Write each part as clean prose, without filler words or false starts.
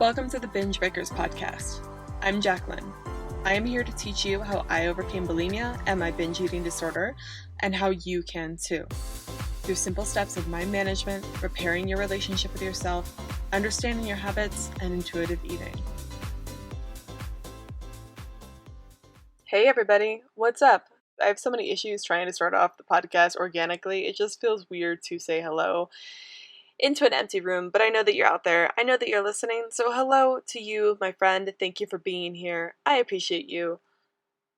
Welcome to the Binge Breakers podcast. I'm Jacqueline. I am here to teach you how I overcame bulimia and my binge eating disorder, and how you can too. Through simple steps of mind management, repairing your relationship with yourself, understanding your habits, and intuitive eating. Hey everybody, what's up? I have so many issues trying to start off the podcast organically. It just feels weird to say hello into an empty room, but I know that you're out there. I know that you're listening. So hello to you, my friend. Thank you for being here. I appreciate you.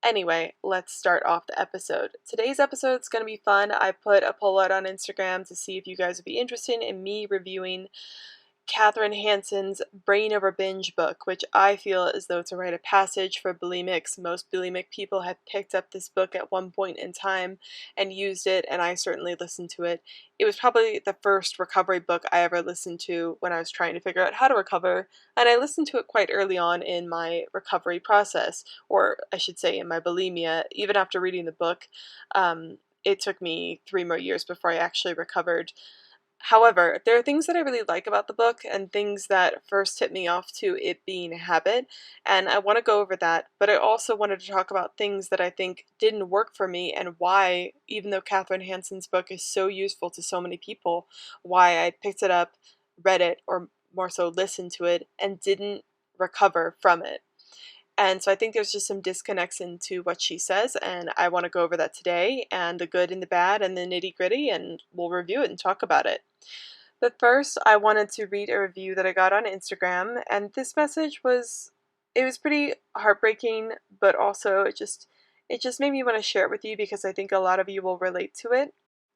Anyway, let's start off the episode. Today's episode is going to be fun. I put a poll out on Instagram to see if you guys would be interested in me reviewing Kathryn Hansen's Brain Over Binge book, which I feel as though it's a rite of passage for bulimics. Most bulimic people have picked up this book at one point in time and used it, and I certainly listened to it. It was probably the first recovery book I ever listened to when I was trying to figure out how to recover, and I listened to it quite early on in my recovery process, or I should say in my bulimia. Even after reading the book, it took me 3 more years before I actually recovered. However, there are things that I really like about the book and things that first hit me off to it being a habit, and I want to go over that, but I also wanted to talk about things that I think didn't work for me and why, even though Kathryn Hansen's book is so useful to so many people, why I picked it up, read it, or more so listened to it, and didn't recover from it. And so I think there's just some disconnects into what she says, and I want to go over that today, and the good and the bad and the nitty gritty, and we'll review it and talk about it. But first, I wanted to read a review that I got on Instagram, and this message was pretty heartbreaking, but also it just made me want to share it with you because I think a lot of you will relate to it.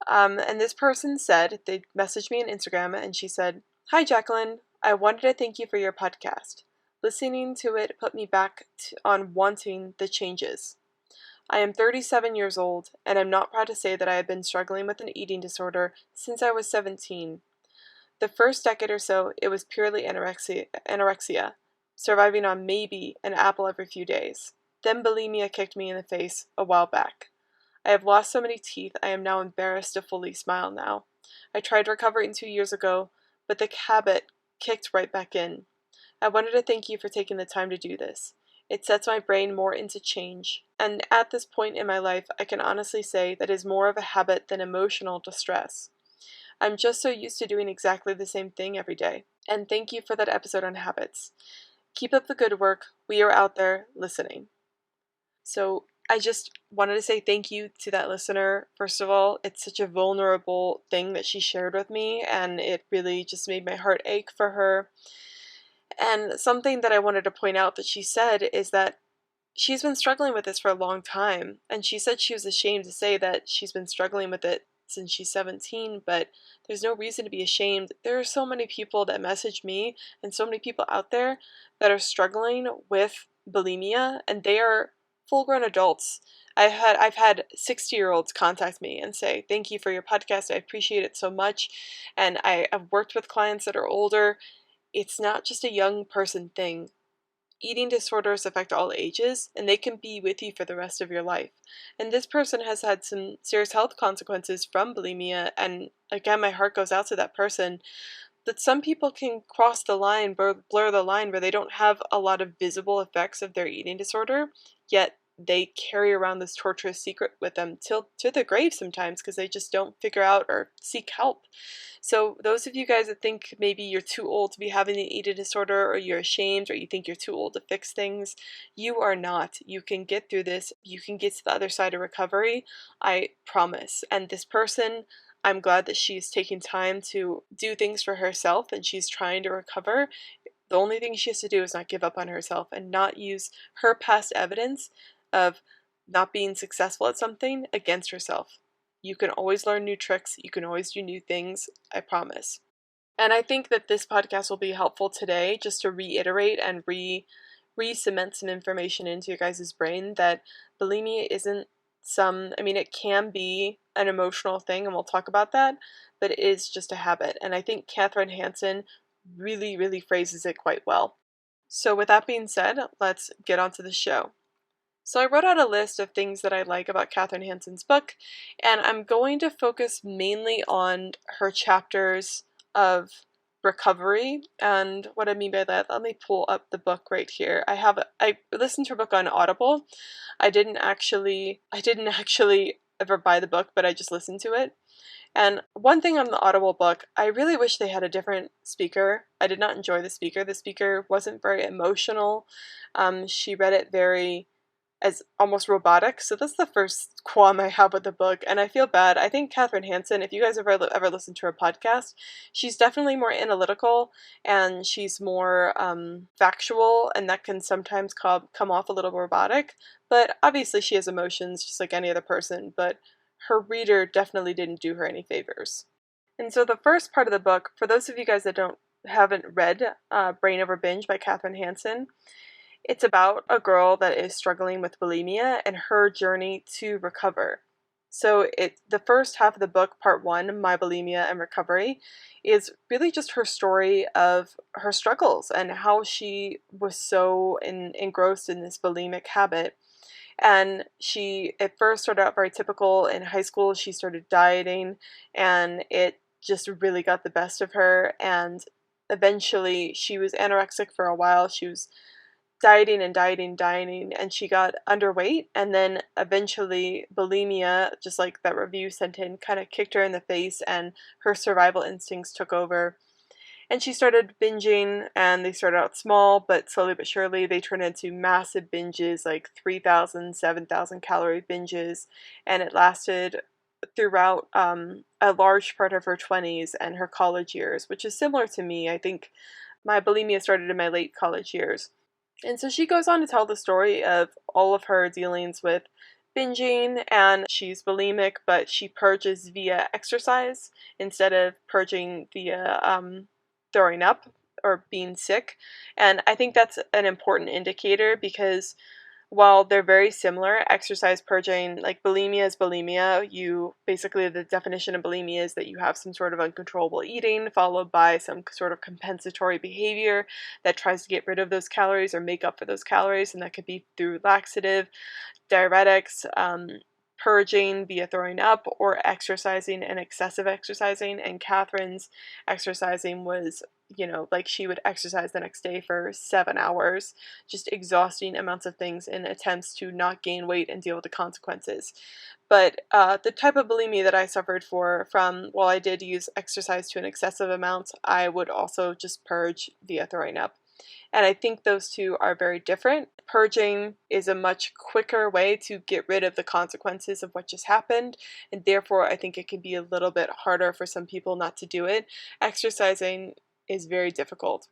And this person said, they messaged me on Instagram, and she said, "Hi Jacqueline, I wanted to thank you for your podcast. Listening to it put me back on wanting the changes. I am 37 years old, and I'm not proud to say that I have been struggling with an eating disorder since I was 17. The first decade or so, it was purely anorexia, surviving on maybe an apple every few days. Then bulimia kicked me in the face a while back. I have lost so many teeth, I am now embarrassed to fully smile now. I tried recovering 2 years ago, but the habit kicked right back in. I wanted to thank you for taking the time to do this. It sets my brain more into change, and at this point in my life, I can honestly say that it is more of a habit than emotional distress. I'm just so used to doing exactly the same thing every day, and thank you for that episode on habits. Keep up the good work. We are out there listening." So I just wanted to say thank you to that listener. First of all, it's such a vulnerable thing that she shared with me, and it really just made my heart ache for her. And something that I wanted to point out that she said is that she's been struggling with this for a long time. And she said she was ashamed to say that she's been struggling with it since she's 17, but there's no reason to be ashamed. There are so many people that message me and so many people out there that are struggling with bulimia, and they are full-grown adults. I've had 60-year-olds contact me and say, "Thank you for your podcast. I appreciate it so much." And I've worked with clients that are older. It's not just a young person thing. Eating disorders affect all ages, and they can be with you for the rest of your life. And this person has had some serious health consequences from bulimia, and again, my heart goes out to that person. But some people can cross the line, blur the line, where they don't have a lot of visible effects of their eating disorder, yet they carry around this torturous secret with them till to the grave sometimes because they just don't figure out or seek help. So those of you guys that think maybe you're too old to be having an eating disorder, or you're ashamed, or you think you're too old to fix things, you are not. You can get through this. You can get to the other side of recovery. I promise. And this person, I'm glad that she's taking time to do things for herself and she's trying to recover. The only thing she has to do is not give up on herself and not use her past evidence of not being successful at something against herself. You can always learn new tricks. You can always do new things. I promise. And I think that this podcast will be helpful today just to reiterate and re-cement some information into your guys' brain that bulimia isn't it can be an emotional thing, and we'll talk about that, but it is just a habit. And I think Kathryn Hansen really, really phrases it quite well. So with that being said, let's get on to the show. So I wrote out a list of things that I like about Kathryn Hansen's book, and I'm going to focus mainly on her chapters of recovery. And what I mean by that, let me pull up the book right here. I listened to a book on Audible. I didn't actually ever buy the book, but I just listened to it. And one thing on the Audible book, I really wish they had a different speaker. I did not enjoy the speaker. The speaker wasn't very emotional. She read it very as almost robotic. So that's the first qualm I have with the book, and I feel bad. I think Kathryn Hansen, if you guys ever listened to her podcast, she's definitely more analytical and she's more factual, and that can sometimes come off a little robotic. But obviously, she has emotions just like any other person. But her reader definitely didn't do her any favors. And so the first part of the book, for those of you guys that don't haven't read Brain Over Binge by Kathryn Hansen, it's about a girl that is struggling with bulimia and her journey to recover. So the first half of the book, part one, My Bulimia and Recovery, is really just her story of her struggles and how she was so engrossed in this bulimic habit. And she at first started out very typical. In high school, she started dieting, and it just really got the best of her. And eventually, she was anorexic for a while. She was dieting, and she got underweight, and then eventually bulimia, just like that review sent in, kind of kicked her in the face, and her survival instincts took over. And she started binging, and they started out small, but slowly but surely they turned into massive binges, like 3,000, 7,000 calorie binges, and it lasted throughout a large part of her 20s and her college years, which is similar to me. I think my bulimia started in my late college years. And so she goes on to tell the story of all of her dealings with binging, and she's bulimic, but she purges via exercise instead of purging via throwing up or being sick. And I think that's an important indicator because while they're very similar, exercise purging, like bulimia is bulimia. You basically, the definition of bulimia is that you have some sort of uncontrollable eating followed by some sort of compensatory behavior that tries to get rid of those calories or make up for those calories, and that could be through laxative, diuretics, purging via throwing up, or exercising and excessive exercising. And Kathryn's exercising was, like she would exercise the next day for 7 hours, just exhausting amounts of things in attempts to not gain weight and deal with the consequences. But the type of bulimia that I suffered from, while I did use exercise to an excessive amount, I would also just purge via throwing up. And I think those two are very different. Purging is a much quicker way to get rid of the consequences of what just happened, and therefore I think it can be a little bit harder for some people not to do it. Exercising is very difficult.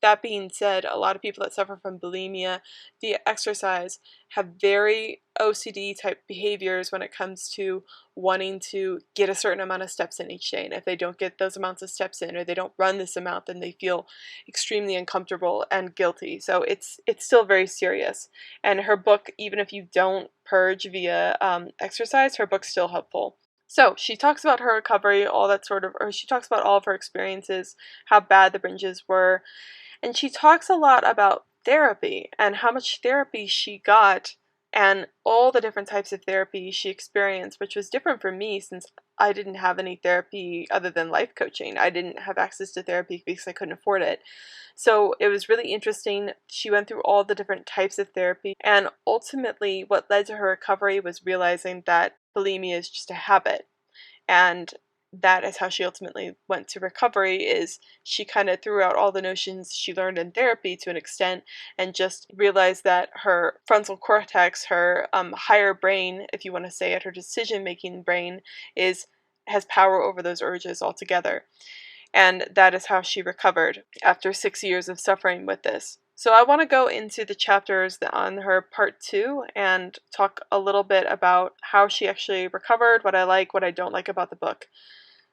That being said, a lot of people that suffer from bulimia via exercise have very OCD type behaviors when it comes to wanting to get a certain amount of steps in each day. And if they don't get those amounts of steps in, or they don't run this amount, then they feel extremely uncomfortable and guilty. So it's still very serious. And her book, even if you don't purge via exercise, her book's still helpful. So she talks about her recovery, all that sort of, or she talks about all of her experiences, how bad the binges were. And she talks a lot about therapy and how much therapy she got and all the different types of therapy she experienced, which was different for me since I didn't have any therapy other than life coaching. I didn't have access to therapy because I couldn't afford it. So it was really interesting. She went through all the different types of therapy, and ultimately what led to her recovery was realizing that bulimia is just a habit. And that is how she ultimately went to recovery. Is she kind of threw out all the notions she learned in therapy to an extent and just realized that her frontal cortex, her higher brain, if you want to say it, her decision making brain has power over those urges altogether. And that is how she recovered after 6 years of suffering with this. So I want to go into the chapters on her part 2 and talk a little bit about how she actually recovered, what I like, what I don't like about the book.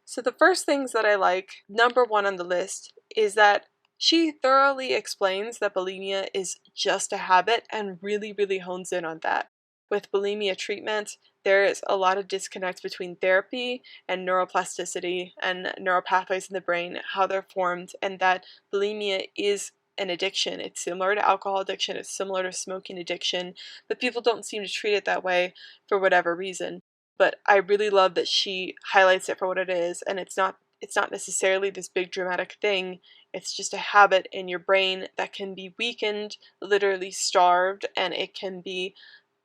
So the first things that I like, number 1 on the list, is that she thoroughly explains that bulimia is just a habit and really, really hones in on that. With bulimia treatment, there is a lot of disconnect between therapy and neuroplasticity and neural pathways in the brain, how they're formed, and that bulimia is an addiction. It's similar to alcohol addiction, it's similar to smoking addiction, but people don't seem to treat it that way for whatever reason. But I really love that she highlights it for what it is, and it's not It's not necessarily this big dramatic thing. It's just a habit in your brain that can be weakened, literally starved, and it can be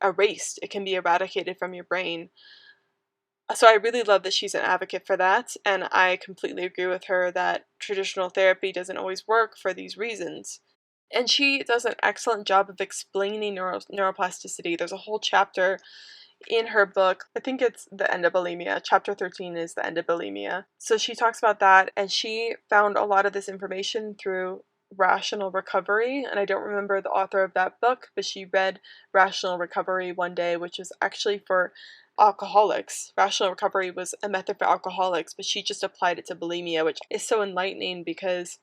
erased. It can be eradicated from your brain. So I really love that she's an advocate for that, and I completely agree with her that traditional therapy doesn't always work for these reasons. And she does an excellent job of explaining neuroplasticity. There's a whole chapter in her book. I think it's the end of bulimia. Chapter 13 is the end of bulimia. So she talks about that, and she found a lot of this information through Rational Recovery. And I don't remember the author of that book, but she read Rational Recovery one day, which was actually for alcoholics. Rational Recovery was a method for alcoholics, but she just applied it to bulimia, which is so enlightening because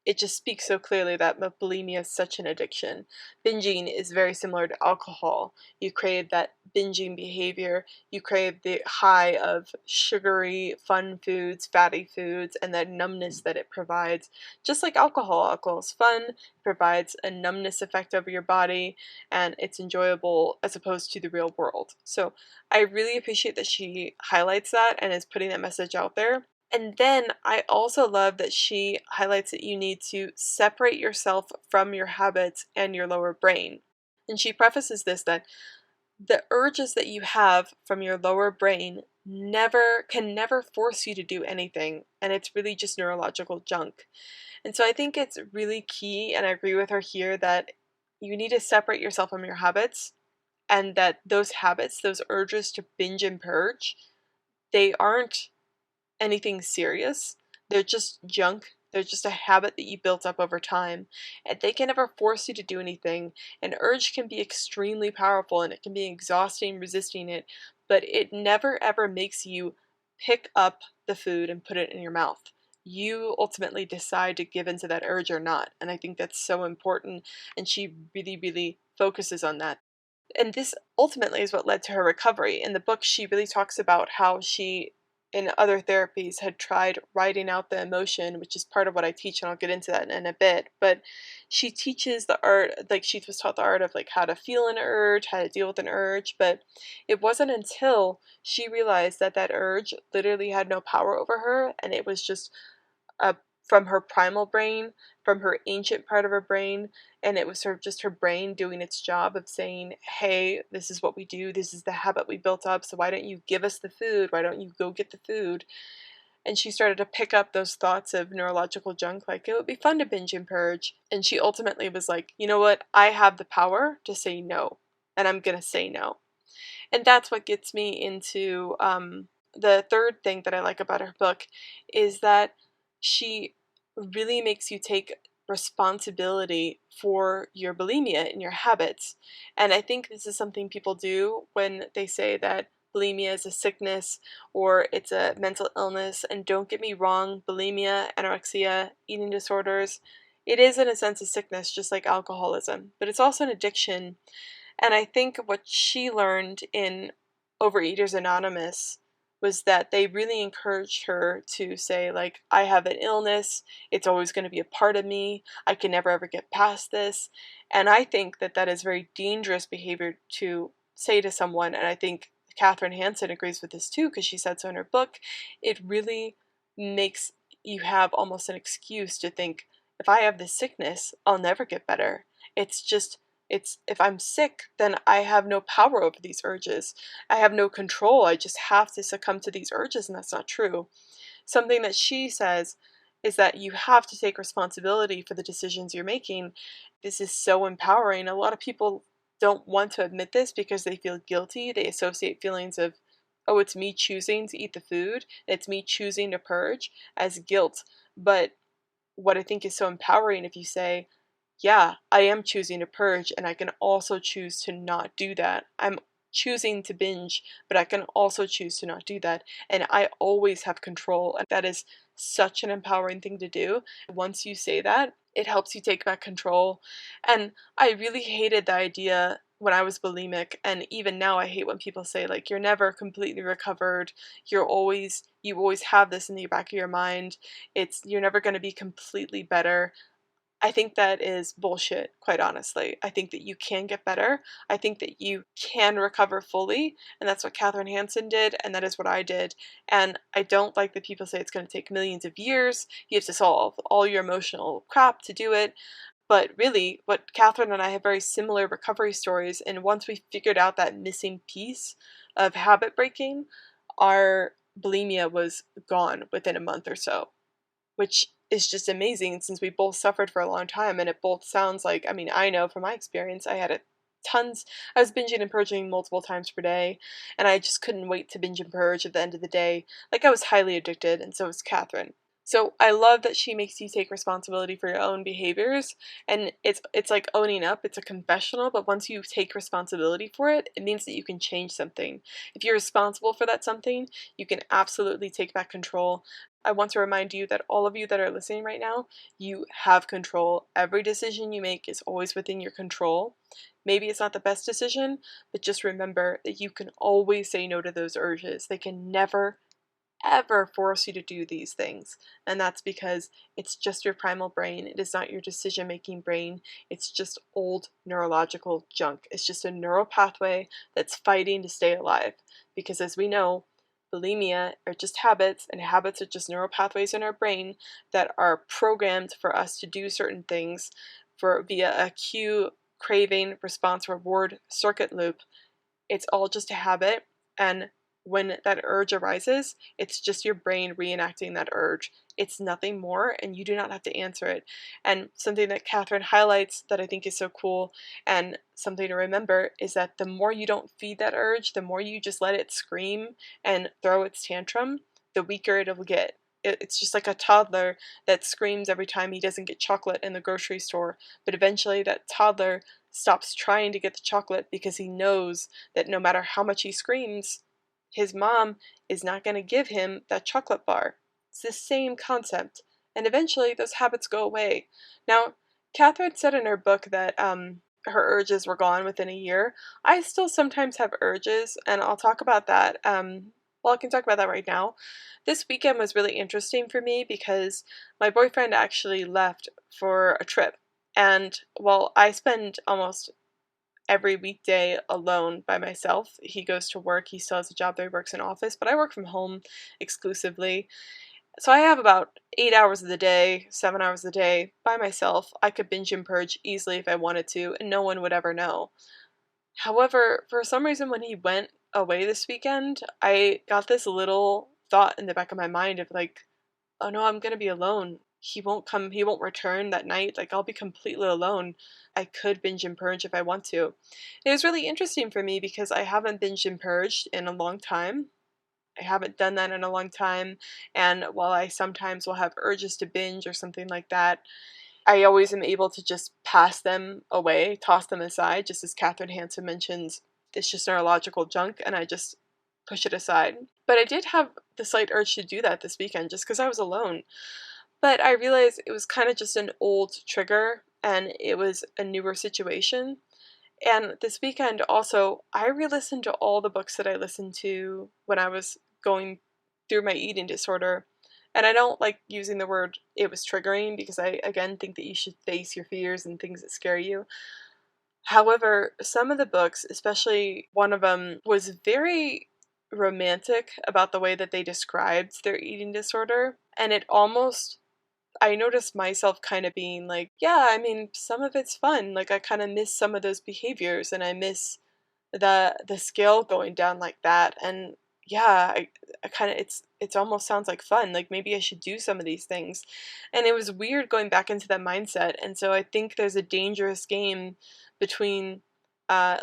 it just speaks so clearly that bulimia is such an addiction. Binging is very similar to alcohol. You crave that binging behavior. You crave the high of sugary, fun foods, fatty foods, and that numbness that it provides. Just like alcohol. Alcohol is fun, it provides a numbness effect over your body, and it's enjoyable as opposed to the real world. So I really appreciate that she highlights that and is putting that message out there. And then I also love that she highlights that you need to separate yourself from your habits and your lower brain. And she prefaces this that the urges that you have from your lower brain never force you to do anything, and it's really just neurological junk. And so I think it's really key, and I agree with her here, that you need to separate yourself from your habits, and that those habits, those urges to binge and purge, they aren't anything serious. They're just junk. They're just a habit that you built up over time. And they can never force you to do anything. An urge can be extremely powerful and it can be exhausting resisting it, but it never ever makes you pick up the food and put it in your mouth. You ultimately decide to give into that urge or not. And I think that's so important. And she really, really focuses on that. And this ultimately is what led to her recovery. In the book, she really talks about how she, in other therapies, had tried writing out the emotion, which is part of what I teach, and I'll get into that in a bit. But she teaches the art, like she was taught the art of like how to feel an urge, how to deal with an urge. But it wasn't until she realized that that urge literally had no power over her, and it was just uh, from her primal brain, from her ancient part of her brain, and it was sort of just her brain doing its job of saying, hey, this is what we do, this is the habit we built up, so why don't you give us the food, why don't you go get the food? And she started to pick up those thoughts of neurological junk, like it would be fun to binge and purge. And she ultimately was like, you know what, I have the power to say no, and I'm gonna say no. And that's what gets me into the third thing that I like about her book is that she really makes you take responsibility for your bulimia and your habits. And I think this is something people do when they say that bulimia is a sickness or it's a mental illness. And don't get me wrong, bulimia, anorexia, eating disorders, it is in a sense a sickness, just like alcoholism, but it's also an addiction. And I think what she learned in Overeaters Anonymous was that they really encouraged her to say, like, I have an illness, it's always going to be a part of me, I can never ever get past this. And I think that that is very dangerous behavior to say to someone. And I think Kathryn Hansen agrees with this too, because she said so in her book. It really makes you have almost an excuse to think, if I have this sickness, I'll never get better. It's just it's if I'm sick, then I have no power over these urges. I have no control. I just have to succumb to these urges, and that's not true. Something that she says is that you have to take responsibility for the decisions you're making. This is so empowering. A lot of people don't want to admit this because they feel guilty. They associate feelings of, oh, it's me choosing to eat the food, it's me choosing to purge as guilt. But what I think is so empowering if you say, yeah, I am choosing to purge, and I can also choose to not do that. I'm choosing to binge, but I can also choose to not do that. And I always have control. And that is such an empowering thing to do. Once you say that, it helps you take back control. And I really hated the idea when I was bulimic, and even now I hate when people say, like, you're never completely recovered. You always have this in the back of your mind. You're never going to be completely better. I think that is bullshit, quite honestly. I think that you can get better. I think that you can recover fully, and that's what Kathryn Hansen did, and that is what I did. And I don't like that people say it's going to take millions of years. You have to solve all your emotional crap to do it. But really, what Kathryn and I have very similar recovery stories, and once we figured out that missing piece of habit breaking, our bulimia was gone within a month or so, which is just amazing since we both suffered for a long time. And it both sounds like, I mean, I know from my experience, I had it tons. I was binging and purging multiple times per day, and I just couldn't wait to binge and purge at the end of the day. Like, I was highly addicted, and so was Kathryn. So I love that she makes you take responsibility for your own behaviors, and it's like owning up. It's a confessional, but once you take responsibility for it, it means that you can change something. If you're responsible for that something, you can absolutely take back control. I want to remind you that all of you that are listening right now, you have control. Every decision you make is always within your control. Maybe it's not the best decision, but just remember that you can always say no to those urges. They can never, ever force you to do these things. And that's because it's just your primal brain. It is not your decision making brain. It's just old neurological junk. It's just a neural pathway that's fighting to stay alive. Because as we know, bulimia are just habits, and habits are just neural pathways in our brain that are programmed for us to do certain things for via a cue, craving, response, reward circuit loop. It's all just a habit, and when that urge arises, it's just your brain reenacting that urge. It's nothing more, and you do not have to answer it. And something that Kathryn highlights that I think is so cool and something to remember is that the more you don't feed that urge, the more you just let it scream and throw its tantrum, the weaker it'll get. It's just like a toddler that screams every time he doesn't get chocolate in the grocery store, but eventually that toddler stops trying to get the chocolate because he knows that no matter how much he screams, his mom is not going to give him that chocolate bar. It's the same concept. And eventually those habits go away. Now, Kathryn said in her book that her urges were gone within a year. I still sometimes have urges, and I'll talk about that. Well, I can talk about that right now. This weekend was really interesting for me because my boyfriend actually left for a trip. And while I spend almost every weekday alone by myself. He goes to work, he still has a job there, he works in an office, but I work from home exclusively. So I have about 8 hours of the day, 7 hours of the day by myself. I could binge and purge easily if I wanted to, and no one would ever know. However, for some reason, when he went away this weekend, I got this little thought in the back of my mind of like, oh no, I'm gonna be alone. He won't come, he won't return that night. Like, I'll be completely alone. I could binge and purge if I want to. It was really interesting for me because I haven't binged and purged in a long time. I haven't done that in a long time. And while I sometimes will have urges to binge or something like that, I always am able to just pass them away, toss them aside, just as Kathryn Hansen mentions, it's just neurological junk, and I just push it aside. But I did have the slight urge to do that this weekend just because I was alone. But I realized it was kind of just an old trigger and it was a newer situation. And this weekend also, I re listened to all the books that I listened to when I was going through my eating disorder. And I don't like using the word it was triggering because I, again, think that you should face your fears and things that scare you. However, some of the books, especially one of them, was very romantic about the way that they described their eating disorder. And it almost, I noticed myself kind of being like, yeah, I mean, some of it's fun. Like, I kind of miss some of those behaviors, and I miss the scale going down like that. And yeah, I kind of, it's almost sounds like fun. Like, maybe I should do some of these things. And it was weird going back into that mindset. And so I think there's a dangerous game between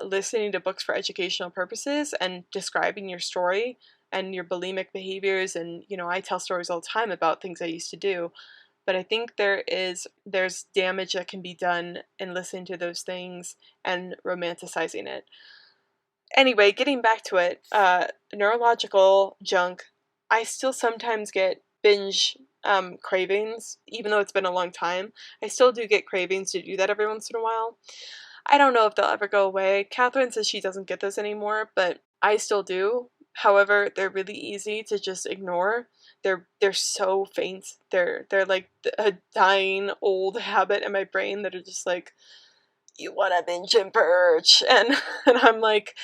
listening to books for educational purposes and describing your story and your bulimic behaviors. And I tell stories all the time about things I used to do, but I think there's damage that can be done in listening to those things and romanticizing it. Anyway, getting back to it, neurological junk. I still sometimes get binge cravings, even though it's been a long time. I still do get cravings to do that every once in a while. I don't know if they'll ever go away. Kathryn says she doesn't get those anymore, but I still do. However, they're really easy to just ignore. they're so faint. They're like a dying old habit in my brain that are just like, you want to binge and purge, and and I'm like,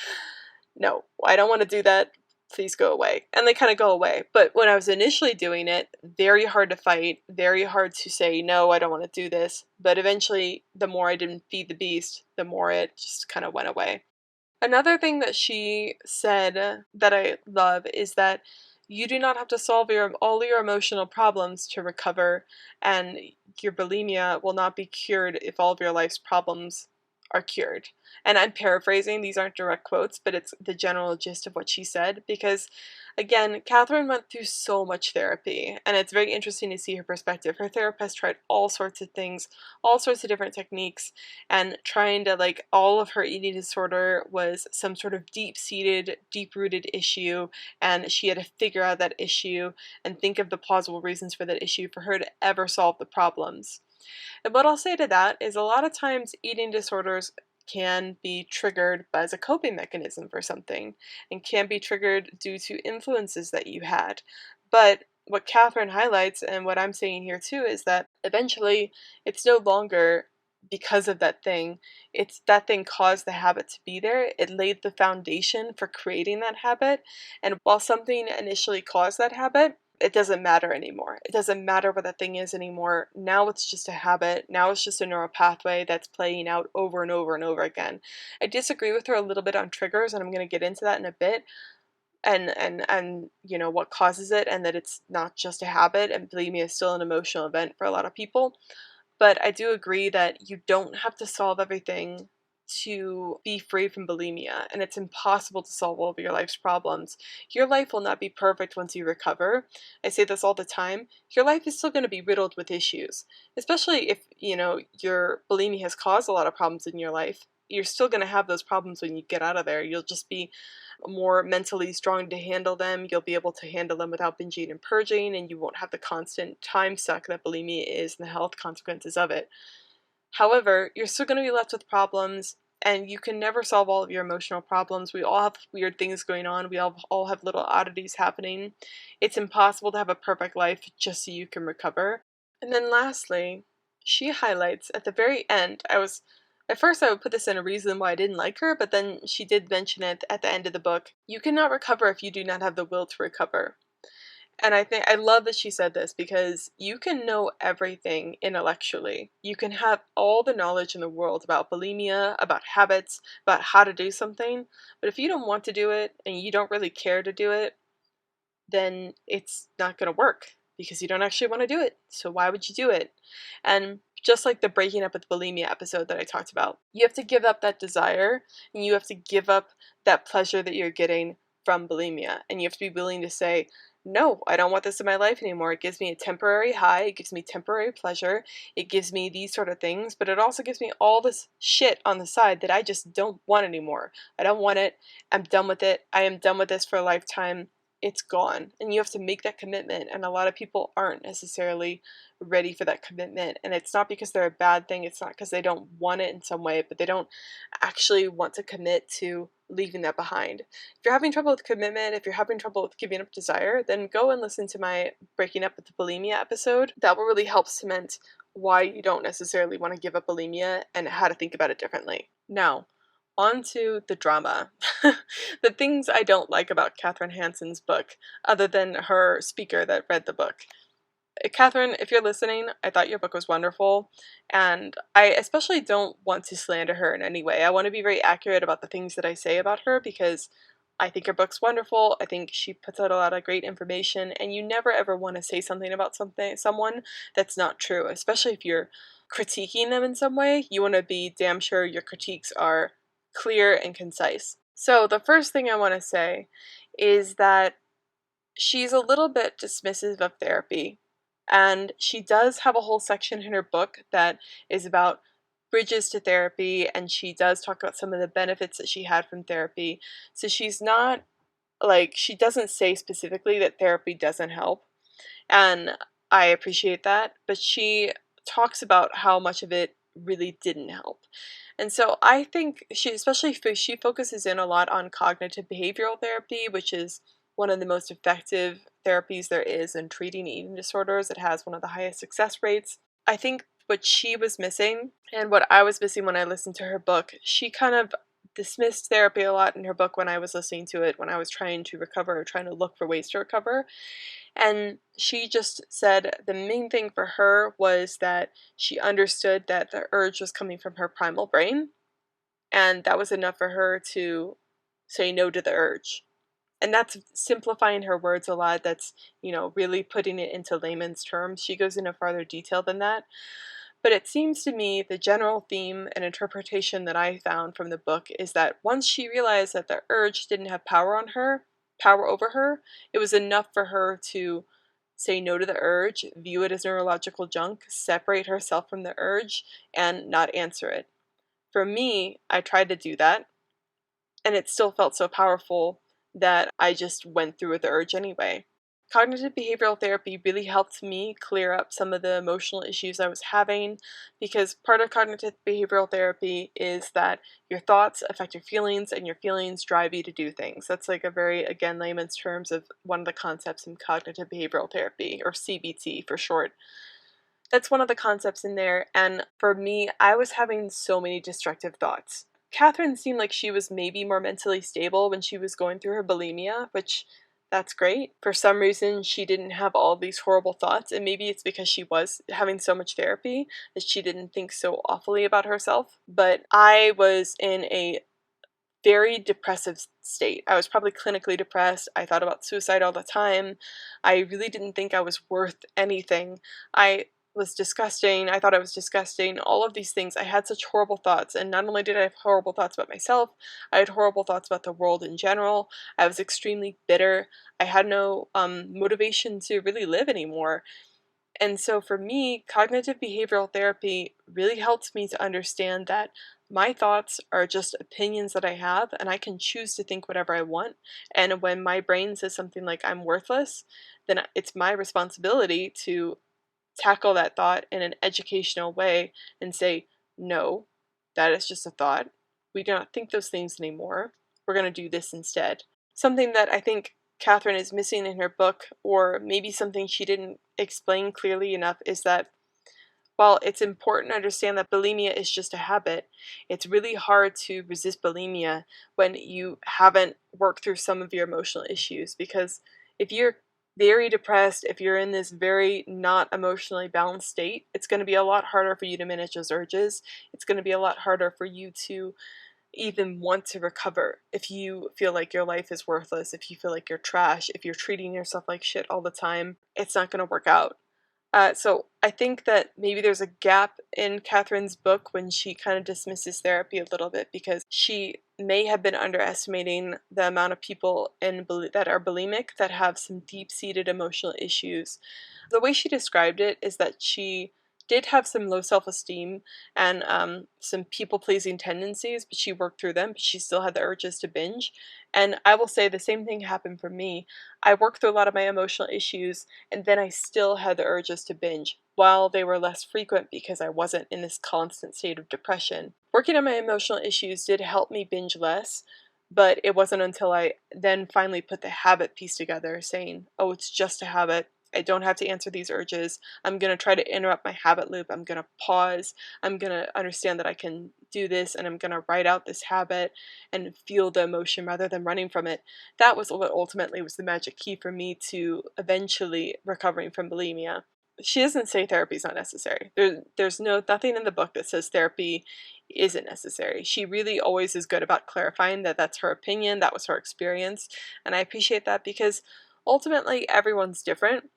no, I don't want to do that. Please go away. And they kind of go away. But when I was initially doing it, very hard to fight, very hard to say, no, I don't want to do this. But eventually, the more I didn't feed the beast, the more it just kind of went away. Another thing that she said that I love is that you do not have to solve all your emotional problems to recover, and your bulimia will not be cured if all of your life's problems are cured. And I'm paraphrasing, these aren't direct quotes, but it's the general gist of what she said because, again, Kathryn went through so much therapy, and it's very interesting to see her perspective. Her therapist tried all sorts of things, all sorts of different techniques, and trying to, like, all of her eating disorder was some sort of deep-seated, deep-rooted issue, and she had to figure out that issue and think of the plausible reasons for that issue for her to ever solve the problems. And what I'll say to that is a lot of times eating disorders can be triggered as a coping mechanism for something and can be triggered due to influences that you had. But what Kathryn highlights and what I'm saying here too is that eventually it's no longer because of that thing. It's that thing caused the habit to be there. It laid the foundation for creating that habit. And while something initially caused that habit, it doesn't matter anymore. It doesn't matter what that thing is anymore. Now it's just a habit. Now it's just a neural pathway that's playing out over and over and over again. I disagree with her a little bit on triggers, and I'm going to get into that in a bit. And you know what causes it, and that it's not just a habit, and bulimia is still an emotional event for a lot of people. But I do agree that you don't have to solve everything to be free from bulimia, and it's impossible to solve all of your life's problems. Your life will not be perfect once you recover. I say this all the time. Your life is still going to be riddled with issues, especially if, you know, your bulimia has caused a lot of problems in your life. You're still going to have those problems when you get out of there. You'll just be more mentally strong to handle them. You'll be able to handle them without binging and purging, and you won't have the constant time suck that bulimia is and the health consequences of it. However, you're still going to be left with problems, and you can never solve all of your emotional problems. We all have weird things going on. We all have little oddities happening. It's impossible to have a perfect life just so you can recover. And then lastly, she highlights at the very end, at first I would put this in a reason why I didn't like her, but then she did mention it at the end of the book. You cannot recover if you do not have the will to recover. And I love that she said this because you can know everything intellectually. You can have all the knowledge in the world about bulimia, about habits, about how to do something, but if you don't want to do it and you don't really care to do it, then it's not going to work because you don't actually want to do it. So why would you do it? And just like the breaking up with bulimia episode that I talked about, you have to give up that desire and you have to give up that pleasure that you're getting from bulimia. And you have to be willing to say, no, I don't want this in my life anymore. It gives me a temporary high. It gives me temporary pleasure. It gives me these sort of things, but it also gives me all this shit on the side that I just don't want anymore. I don't want it. I'm done with it. I am done with this for a lifetime. It's gone. And you have to make that commitment. And a lot of people aren't necessarily ready for that commitment. And it's not because they're a bad thing. It's not because they don't want it in some way, but they don't actually want to commit to leaving that behind. If you're having trouble with commitment, if you're having trouble with giving up desire, then go and listen to my breaking up with the bulimia episode. That will really help cement why you don't necessarily want to give up bulimia and how to think about it differently. Now, on to the drama. The things I don't like about Kathryn Hansen's book, other than her speaker that read the book. Kathryn, if you're listening, I thought your book was wonderful, and I especially don't want to slander her in any way. I want to be very accurate about the things that I say about her because I think her book's wonderful. I think she puts out a lot of great information, and you never ever want to say something about someone that's not true, especially if you're critiquing them in some way. You want to be damn sure your critiques are clear and concise. So the first thing I want to say is that she's a little bit dismissive of therapy. And she does have a whole section in her book that is about bridges to therapy, and she does talk about some of the benefits that she had from therapy. So she's not like, she doesn't say specifically that therapy doesn't help, and I appreciate that, but she talks about how much of it really didn't help. And so I think she focuses in a lot on cognitive behavioral therapy, which is one of the most effective therapies there is in treating eating disorders. It has one of the highest success rates. I think what she was missing and what I was missing when I listened to her book, she kind of dismissed therapy a lot in her book when I was listening to it, when I was trying to recover or trying to look for ways to recover. And she just said the main thing for her was that she understood that the urge was coming from her primal brain, and that was enough for her to say no to the urge. And that's simplifying her words a lot. That's, really putting it into layman's terms. She goes into farther detail than that. But it seems to me the general theme and interpretation that I found from the book is that once she realized that the urge didn't have power over her, it was enough for her to say no to the urge, view it as neurological junk, separate herself from the urge, and not answer it. For me, I tried to do that, and it still felt so powerful that I just went through with the urge anyway. Cognitive behavioral therapy really helped me clear up some of the emotional issues I was having, because part of cognitive behavioral therapy is that your thoughts affect your feelings and your feelings drive you to do things. That's like a very, again, layman's terms of one of the concepts in cognitive behavioral therapy, or CBT for short. That's one of the concepts in there, and for me, I was having so many destructive thoughts. Kathryn seemed like she was maybe more mentally stable when she was going through her bulimia, which that's great. For some reason, she didn't have all these horrible thoughts, and maybe it's because she was having so much therapy that she didn't think so awfully about herself. But I was in a very depressive state. I was probably clinically depressed. I thought about suicide all the time. I really didn't think I was worth anything. I was disgusting. I thought I was disgusting. All of these things. I had such horrible thoughts. And not only did I have horrible thoughts about myself, I had horrible thoughts about the world in general. I was extremely bitter. I had no motivation to really live anymore. And so for me, cognitive behavioral therapy really helps me to understand that my thoughts are just opinions that I have, and I can choose to think whatever I want. And when my brain says something like I'm worthless, then it's my responsibility to tackle that thought in an educational way and say, no, that is just a thought. We do not think those things anymore. We're going to do this instead. Something that I think Kathryn is missing in her book, or maybe something she didn't explain clearly enough, is that while it's important to understand that bulimia is just a habit, it's really hard to resist bulimia when you haven't worked through some of your emotional issues. Because if you're very depressed, if you're in this very not emotionally balanced state, it's going to be a lot harder for you to manage those urges. It's going to be a lot harder for you to even want to recover if you feel like your life is worthless, if you feel like you're trash, if you're treating yourself like shit all the time. It's not going to work out. So I think that maybe there's a gap in Kathryn's book when she kind of dismisses therapy a little bit, because she may have been underestimating the amount of people that are bulimic that have some deep-seated emotional issues. The way she described it is that she did have some low self-esteem and some people-pleasing tendencies, but she worked through them, but she still had the urges to binge. And I will say the same thing happened for me. I worked through a lot of my emotional issues, and then I still had the urges to binge, while they were less frequent because I wasn't in this constant state of depression. Working on my emotional issues did help me binge less, but it wasn't until I then finally put the habit piece together, saying, oh, it's just a habit. I don't have to answer these urges. I'm going to try to interrupt my habit loop. I'm going to pause. I'm going to understand that I can do this, and I'm going to write out this habit and feel the emotion rather than running from it. That was what ultimately was the magic key for me to eventually recovering from bulimia. She doesn't say therapy is not necessary. There's nothing in the book that says therapy isn't necessary. She really always is good about clarifying that that's her opinion, that was her experience, and I appreciate that, because ultimately everyone's different.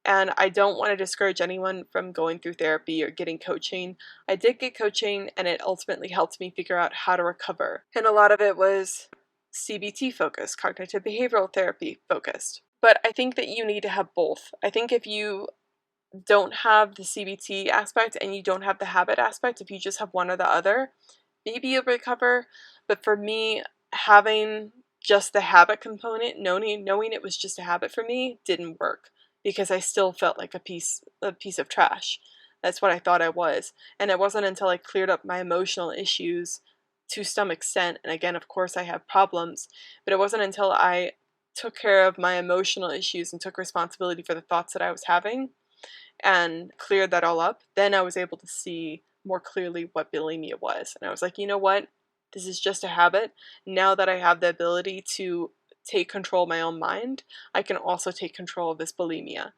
And I don't want to discourage anyone from going through therapy or getting coaching. I did get coaching, and it ultimately helped me figure out how to recover. And a lot of it was CBT focused, cognitive behavioral therapy focused. But I think that you need to have both. I think if you don't have the CBT aspect and you don't have the habit aspect, if you just have one or the other, maybe you'll recover. But for me, having just the habit component, knowing it was just a habit for me, didn't work, because I still felt like a piece of trash. That's what I thought I was. And it wasn't until I cleared up my emotional issues to some extent, and again, of course, I have problems, but it wasn't until I took care of my emotional issues and took responsibility for the thoughts that I was having and cleared that all up, then I was able to see more clearly what bulimia was. And I was like, you know what? This is just a habit. Now that I have the ability to take control of my own mind, I can also take control of this bulimia.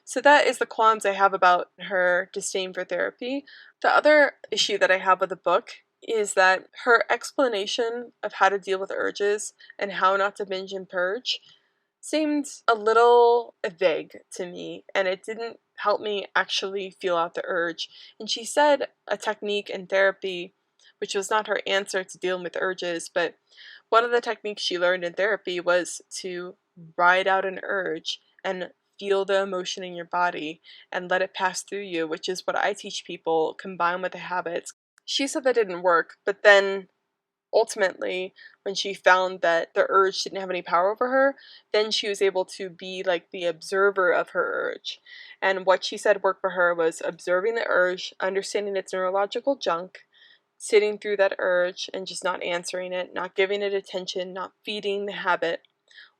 So that is the qualms I have about her disdain for therapy. The other issue that I have with the book is that her explanation of how to deal with urges and how not to binge and purge seemed a little vague to me, and it didn't help me actually feel out the urge. And she said a technique in therapy, which was not her answer to dealing with urges, but one of the techniques she learned in therapy was to ride out an urge and feel the emotion in your body and let it pass through you, which is what I teach people combined with the habits. She said that didn't work, but then ultimately, when she found that the urge didn't have any power over her, then she was able to be like the observer of her urge. And what she said worked for her was observing the urge, understanding its neurological junk, sitting through that urge and just not answering it, not giving it attention, not feeding the habit,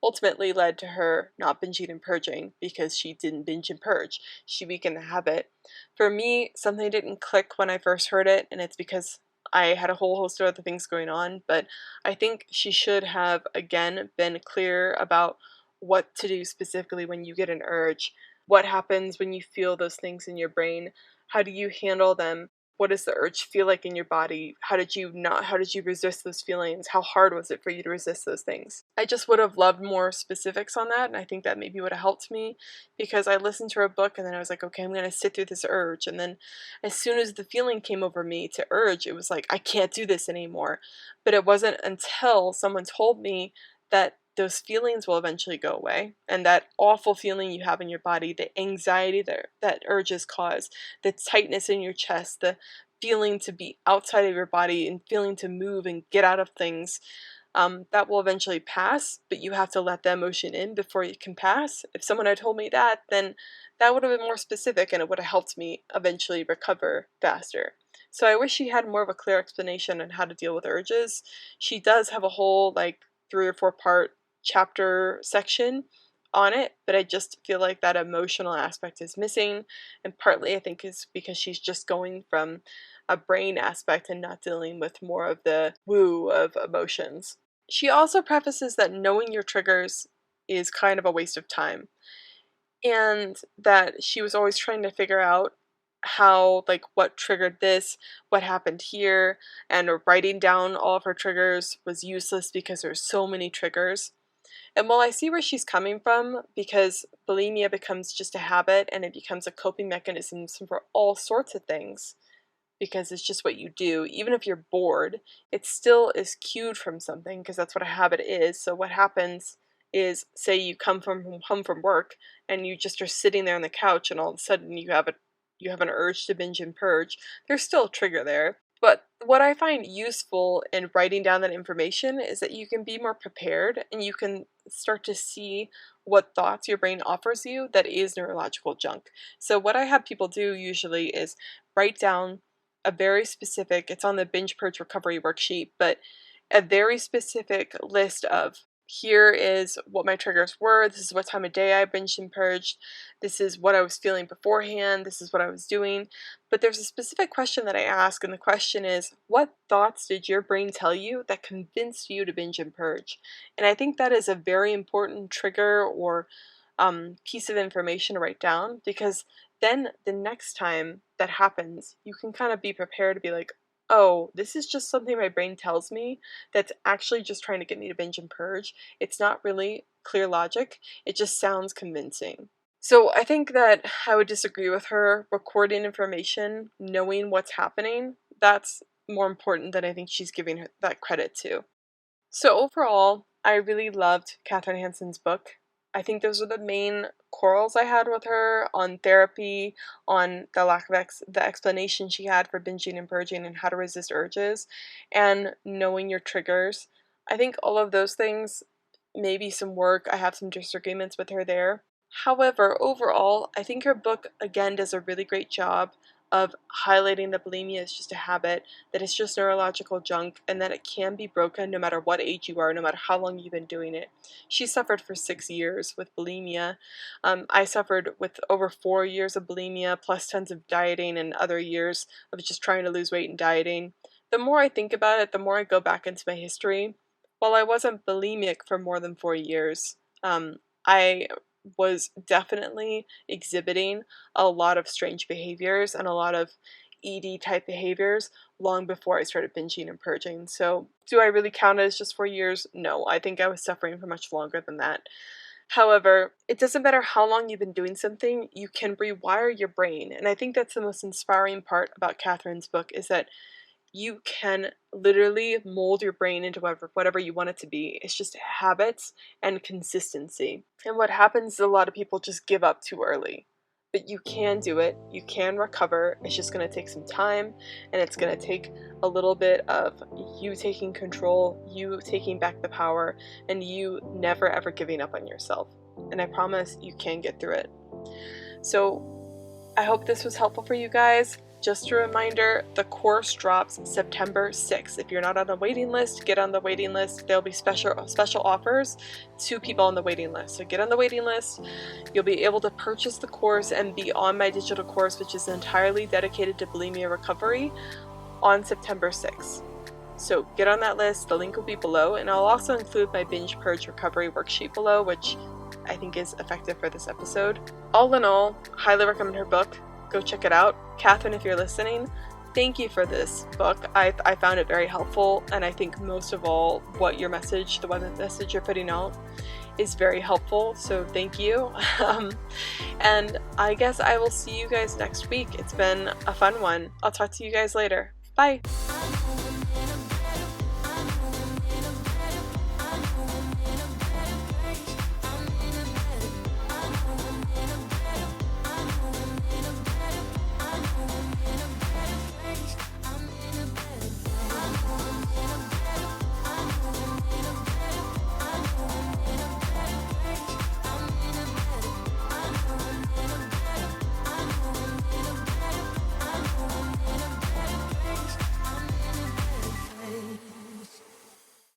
ultimately led to her not binging and purging because she didn't binge and purge. She weakened the habit. For me, something didn't click when I first heard it, and it's because I had a whole host of other things going on, but I think she should have, again, been clear about what to do specifically when you get an urge. What happens when you feel those things in your brain? How do you handle them? What does the urge feel like in your body? How did you resist those feelings? How hard was it for you to resist those things? I just would have loved more specifics on that, and I think that maybe would have helped me because I listened to her book and then I was like, okay, I'm going to sit through this urge. And then as soon as the feeling came over me to urge, it was like, I can't do this anymore. But it wasn't until someone told me that those feelings will eventually go away, and that awful feeling you have in your body, the anxiety that urges cause, the tightness in your chest, the feeling to be outside of your body and feeling to move and get out of things, that will eventually pass, but you have to let the emotion in before it can pass. If someone had told me that, then that would have been more specific and it would have helped me eventually recover faster. So I wish she had more of a clear explanation on how to deal with urges. She does have a whole, like, 3 or 4 part chapter section on it, but I just feel like that emotional aspect is missing, and partly I think is because she's just going from a brain aspect and not dealing with more of the woo of emotions. She also prefaces that knowing your triggers is kind of a waste of time, and that she was always trying to figure out how, like, what triggered this, what happened here, and writing down all of her triggers was useless because there's so many triggers. And while I see where she's coming from, because bulimia becomes just a habit and it becomes a coping mechanism for all sorts of things, because it's just what you do, even if you're bored, it still is cued from something because that's what a habit is. So what happens is, say you come from home from work and you just are sitting there on the couch and all of a sudden you have an urge to binge and purge. There's still a trigger there. But what I find useful in writing down that information is that you can be more prepared and you can start to see what thoughts your brain offers you that is neurological junk. So what I have people do usually is write down a very specific, it's on the binge purge recovery worksheet, but a very specific list of, here is what my triggers were, this is what time of day I binged and purged, this is what I was feeling beforehand, this is what I was doing. But there's a specific question that I ask, and the question is, what thoughts did your brain tell you that convinced you to binge and purge? And I think that is a very important trigger or piece of information to write down, because then the next time that happens, you can kind of be prepared to be like, oh, this is just something my brain tells me that's actually just trying to get me to binge and purge. It's not really clear logic, it just sounds convincing. So I think that I would disagree with her. Recording information, knowing what's happening, that's more important than I think she's giving her that credit to. So overall, I really loved Kathryn Hansen's book. I think those are the main quarrels I had with her on therapy, on the lack of the explanation she had for binging and purging and how to resist urges, and knowing your triggers. I think all of those things, maybe some work. I have some disagreements with her there. However, overall, I think her book again does a really great job of highlighting that bulimia is just a habit, that it's just neurological junk, and that it can be broken no matter what age you are, no matter how long you've been doing it. She suffered for 6 years with bulimia. I suffered with over 4 years of bulimia, plus tons of dieting and other years of just trying to lose weight and dieting. The more I think about it, the more I go back into my history. While I wasn't bulimic for more than 4 years, I was definitely exhibiting a lot of strange behaviors and a lot of ED type behaviors long before I started binging and purging. So, do I really count it as just 4 years? No, I think I was suffering for much longer than that. However, it doesn't matter how long you've been doing something, you can rewire your brain. And I think that's the most inspiring part about Kathryn's book, is that you can literally mold your brain into whatever you want it to be. It's just habits and consistency. And what happens is a lot of people just give up too early. But you can do it. You can recover. It's just going to take some time, and it's going to take a little bit of you taking control, you taking back the power, and you never ever giving up on yourself. And I promise you can get through it. So I hope this was helpful for you guys. Just a reminder, the course drops September 6th. If you're not on the waiting list, get on the waiting list. There'll be special offers to people on the waiting list. So get on the waiting list. You'll be able to purchase the course and be on my digital course, which is entirely dedicated to bulimia recovery, on September 6th. So get on that list. The link will be below, and I'll also include my binge purge recovery worksheet below, which I think is effective for this episode. All in all, highly recommend her book. Go check it out. Kathryn, if you're listening, thank you for this book. I found it very helpful, and I think most of all, the message you're putting out is very helpful, so thank you. And I guess I will see you guys next week. It's been a fun one. I'll talk to you guys later. Bye!